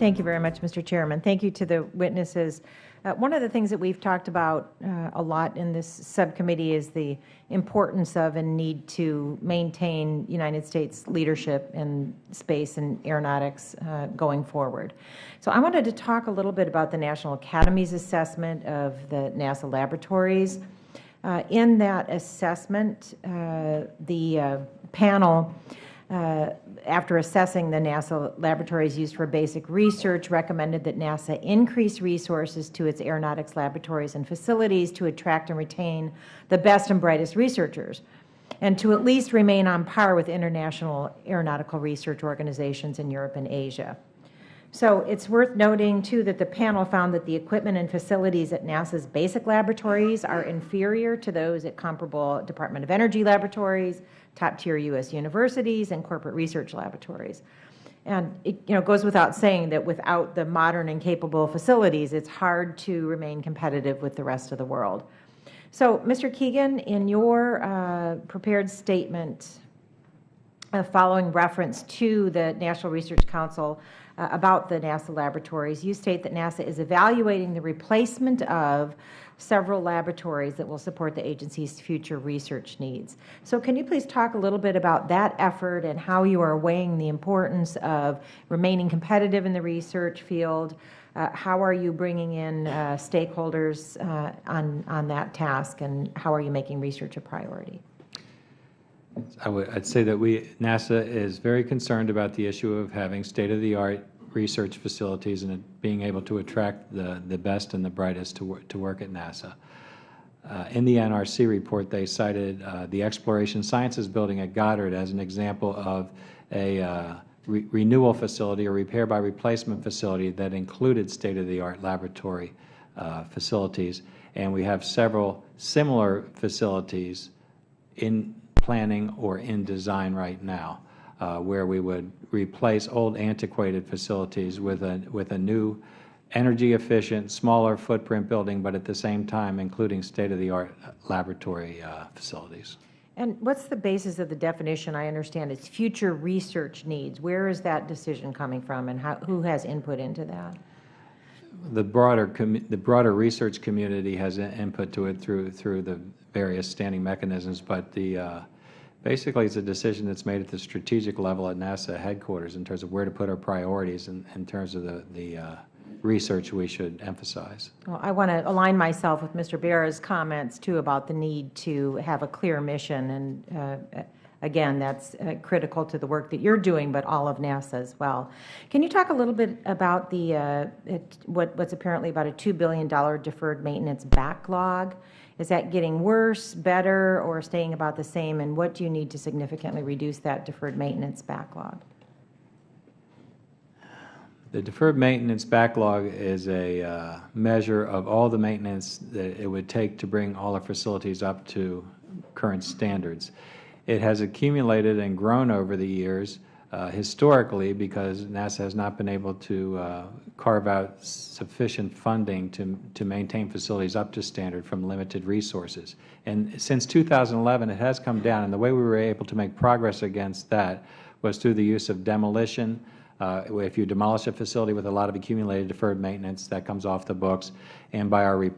Thank you very much, Mr. Chairman. Thank you to the witnesses. One of the things that we've talked about a lot in this subcommittee is the importance of and need to maintain United States leadership in space and aeronautics going forward. So I wanted to talk a little bit about the National Academy's assessment of the NASA laboratories. In that assessment, the panel, after assessing the NASA laboratories used for basic research, recommended that NASA increase resources to its aeronautics laboratories and facilities to attract and retain the best and brightest researchers, and to at least remain on par with international aeronautical research organizations in Europe and Asia. So it's worth noting, too, that the panel found that the equipment and facilities at NASA's basic laboratories are inferior to those at comparable Department of Energy laboratories, top-tier U.S. universities, and corporate research laboratories. And it goes without saying that without the modern and capable facilities, it's hard to remain competitive with the rest of the world. So, Mr. Keegan, in your prepared statement following reference to the National Research Council about the NASA laboratories, you state that NASA is evaluating the replacement of several laboratories that will support the agency's future research needs. So can you please talk a little bit about that effort and how you are weighing the importance of remaining competitive in the research field? How are you bringing in stakeholders on that task, and how are you making research a priority? I'd say that NASA is very concerned about the issue of having state-of-the-art research facilities and being able to attract the best and the brightest to work at NASA. In the NRC report, they cited the Exploration Sciences Building at Goddard as an example of a renewal facility or repair by replacement facility that included state-of-the-art laboratory facilities. And we have several similar facilities in planning or in design right now, where we would replace old antiquated facilities with a new energy efficient, smaller footprint building, but at the same time including state-of-the-art laboratory facilities. And what's the basis of the definition? I understand it's future research needs. Where is that decision coming from, and who has input into that? The broader research community has input to it through the various standing mechanisms, but basically it's a decision that's made at the strategic level at NASA headquarters in terms of where to put our priorities in terms of the research we should emphasize. Well, I want to align myself with Mr. Bera's comments, too, about the need to have a clear mission. And again, that's critical to the work that you're doing, but all of NASA as well. Can you talk a little bit about the what's apparently about a $2 billion deferred maintenance backlog? Is that getting worse, better, or staying about the same? And what do you need to significantly reduce that deferred maintenance backlog? The deferred maintenance backlog is a measure of all the maintenance that it would take to bring all our facilities up to current standards. It has accumulated and grown over the years historically because NASA has not been able to carve out sufficient funding to maintain facilities up to standard from limited resources. And since 2011, it has come down, and the way we were able to make progress against that was through the use of demolition. If you demolish a facility with a lot of accumulated deferred maintenance, that comes off the books, and by our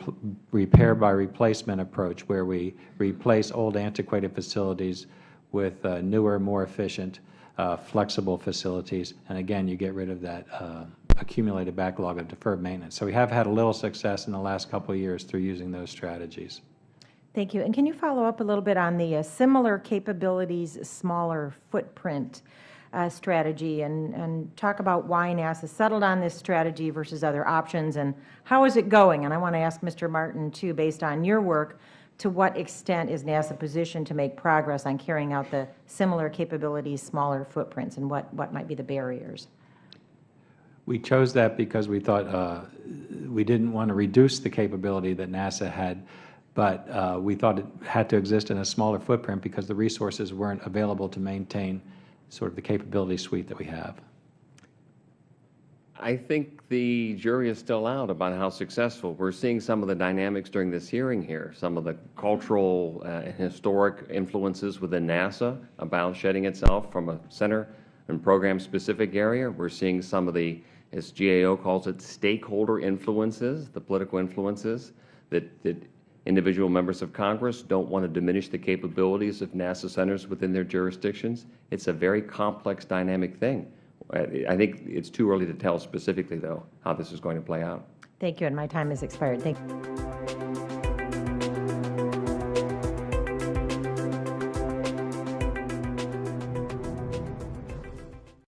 repair by replacement approach, where we replace old antiquated facilities with newer, more efficient, flexible facilities, and again, you get rid of that accumulated backlog of deferred maintenance. So we have had a little success in the last couple of years through using those strategies. Thank you. And can you follow up a little bit on the similar capabilities, smaller footprint strategy, and talk about why NASA settled on this strategy versus other options, and how is it going? And I want to ask Mr. Martin, too, based on your work, to what extent is NASA positioned to make progress on carrying out the similar capabilities, smaller footprints, and what might be the barriers? We chose that because we thought we didn't want to reduce the capability that NASA had, but we thought it had to exist in a smaller footprint because the resources weren't available to maintain sort of the capability suite that we have. I think the jury is still out about how successful. We're seeing some of the dynamics during this hearing here, some of the cultural and historic influences within NASA about shedding itself from a center and program-specific area. We're seeing some of the as GAO calls it, stakeholder influences, the political influences, that individual members of Congress don't want to diminish the capabilities of NASA centers within their jurisdictions. It's a very complex, dynamic thing. I think it's too early to tell specifically, though, how this is going to play out. Thank you, and my time has expired. Thank you.